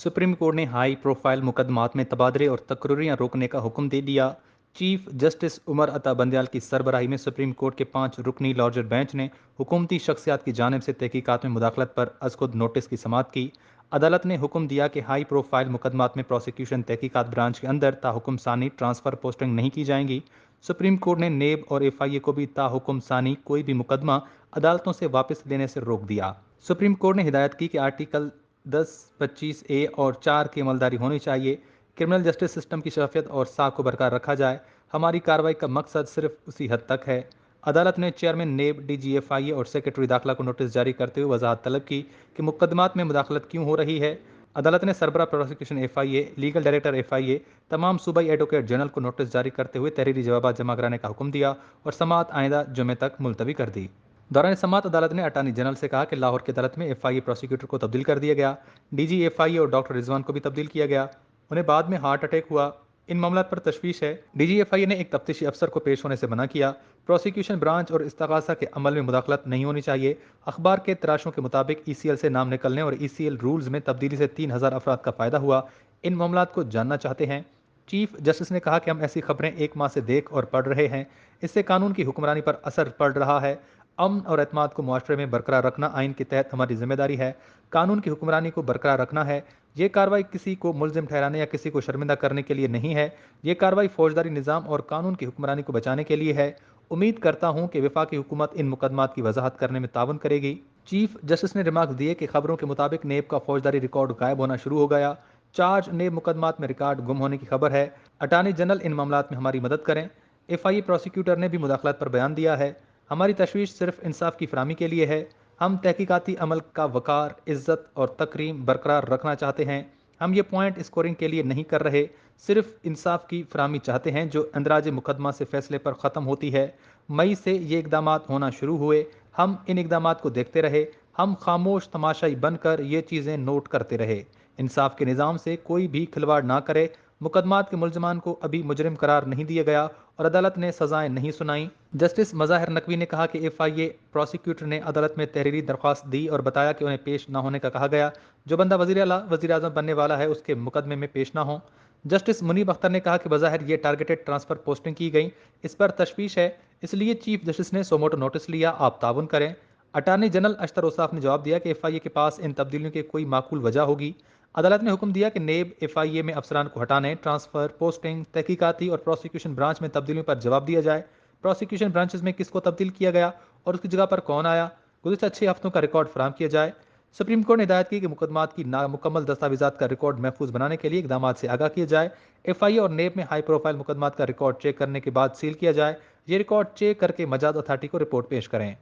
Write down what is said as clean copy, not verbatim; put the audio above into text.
Supreme court ने high profile मुकदमात में तबादले और तकर्रियां रोकने का हुक्म दे दिया। चीफ जस्टिस उमर अता बंदयाल की सरबराही में सुप्रीम कोर्ट के 5 रुकनी लार्जर बेंच ने हुकूमती शख्सियात की जानिब से तहकीकात में मुदाखलत पर अज़खुद नोटिस की समाअत की। अदालत ने हुक्म दिया कि हाई प्रोफाइल मुकदमात में प्रोसिक्यूशन तहकीकात ब्रांच के अंदर ताहुकुम सानी ट्रांसफ़र पोस्टिंग नहीं की जाएंगी। सुप्रीम कोर्ट ने नेब और एफआईए को भी ताहुकुम सानी कोई भी मुकदमा अदालतों से वापस लेने से रोक दिया। सुप्रीम कोर्ट ने हिदायत की कि आर्टिकल 10, 25A और 4 की अमलदारी होनी चाहिए। क्रिमिनल जस्टिस सिस्टम की शफियत और साख को बरकरार रखा जाए। हमारी कार्रवाई का मकसद सिर्फ उसी हद तक है। अदालत ने चेयरमैन नेब, DGFIA और सेक्रेटरी दाखिला को नोटिस जारी करते हुए वजाहत तलब की कि मुकदमात में मुदाखलत क्यों हो रही है। अदालत ने सरबरा prosecution FIA, legal director FIA, तमाम सूबाई एडवोकेट जनरल को नोटिस जारी करते हुए तहरीरी जवाब जमा कराने का हुक्म दिया और समाअत आइंदा जुमे तक मुलतवी कर दी। दौरान समाअत अदालत ने अटार्नी जनरल से कहा कि लाहौर की अदालत में FIA प्रोसिक्यूटर को तब्दील कर दिया गया। DGFIA और डॉक्टर रिजवान को भी तब्दील किया गया। उन्हें बाद में हार्ट अटैक हुआ। इन मामलों पर तशवीश है। DGFIA ने एक तफ्तीशी अफसर को पेश होने से मना किया। प्रोसिक्यूशन ब्रांच और इस्तगासा के अमल में मुदाखलत नहीं होनी चाहिए। अखबार के तराशों के मुताबिक ECL से नाम निकलने और ECL रूल्स में तब्दीली से 3000 अफराद का फायदा हुआ। इन मामलात को जानना चाहते हैं। चीफ जस्टिस ने कहा कि हम ऐसी खबरें 1 माह से देख और पढ़ रहे हैं। इससे कानून की हुक्मरानी पर असर पड़ रहा है। अमन और एतमाद को मुआशरे में बरकरार रखना आइन के तहत हमारी जिम्मेदारी है। कानून की हुक्मरानी को बरकरार रखना है। ये कार्रवाई किसी को मुलजिम ठहराने या किसी को शर्मिंदा करने के लिए नहीं है। ये कार्रवाई फौजदारी निज़ाम और कानून की हुक्मरानी को बचाने के लिए है। उम्मीद करता हूँ कि वफाकी हुकूमत इन मुकदमात की वजाहत करने में ताउन करेगी। चीफ जस्टिस ने रिमार्क दिए कि खबरों के मुताबिक नेब का फौजदारी रिकॉर्ड गायब होना शुरू हो गया। चार्ज नेब मुकदमात में रिकॉर्ड गुम होने की खबर है। अटार्नी जनरल इन मामलात में हमारी मदद करें। FIA प्रोसिक्यूटर ने भी मुदाखलत पर बयान दिया है। हमारी तशवीश सिर्फ इंसाफ की फराहमी के लिए है। हम तहकीकाती अमल का वकार, इज्जत और तकरीम बरकरार रखना चाहते हैं। हम ये पॉइंट स्कोरिंग के लिए नहीं कर रहे, सिर्फ इंसाफ की फराहमी चाहते हैं जो अंदराज मुकदमा से फैसले पर ख़त्म होती है। मई से ये इकदाम होना शुरू हुए। हम इन इकदाम को देखते रहे। हम खामोश तमाशाई बनकर ये चीज़ें नोट करते रहे। इंसाफ के निज़ाम से कोई भी खिलवाड़ ना करे। मुकदमात के मुलजमान को अभी मुजरिम करार नहीं दिया गया और अदालत ने सजाएं नहीं सुनाई। जस्टिस मज़ाहिर नकवी ने कहा कि FIA प्रोसिक्यूटर ने अदालत में तहरीरी दरख्वास्त दी और बताया कि उन्हें पेश न होने का कहा गया। जो बंदा वज़ीर आज़म बनने वाला है उसके मुकदमे में पेश ना हो। जस्टिस मुनीब अख्तर ने कहा कि बज़ाहिर ये टारगेटेड ट्रांसफ़र पोस्टिंग की गई, इस पर तशवीश है, इसलिए चीफ जस्टिस ने सोमोटो नोटिस लिया, आप ताउन करें। अटार्नी जनरल अशतर ओसाफ ने जवाब दिया कि FIA के पास इन तब्दीलियों की कोई माकूल वजह होगी। अदालत ने हुक्म दिया कि नेब FIA में अफसरान को हटाने, ट्रांसफ़र, पोस्टिंग, तहकीकाती और प्रोसिक्यूशन ब्रांच में तब्दीलियों पर जवाब दिया जाए। प्रोसिक्यूशन ब्रांचेस में किसको तब्दील किया गया और उसकी जगह पर कौन आया, गुज़िश्ता 6 हफ्तों का रिकॉर्ड फराहम किया जाए। सुप्रीम कोर्ट ने हिदायत की कि मुकदमात की नामुकम्मल दस्तावेजात का रिकॉर्ड महफूज बनाने के लिए इकदाम से आगाह किया जाए। FIA और नेब में हाई प्रोफाइल मुकदमात का रिकॉर्ड चेक करने के बाद सील किया जाए। ये रिकॉर्ड चेक करके मजाद अथॉरिटी को रिपोर्ट पेश करें।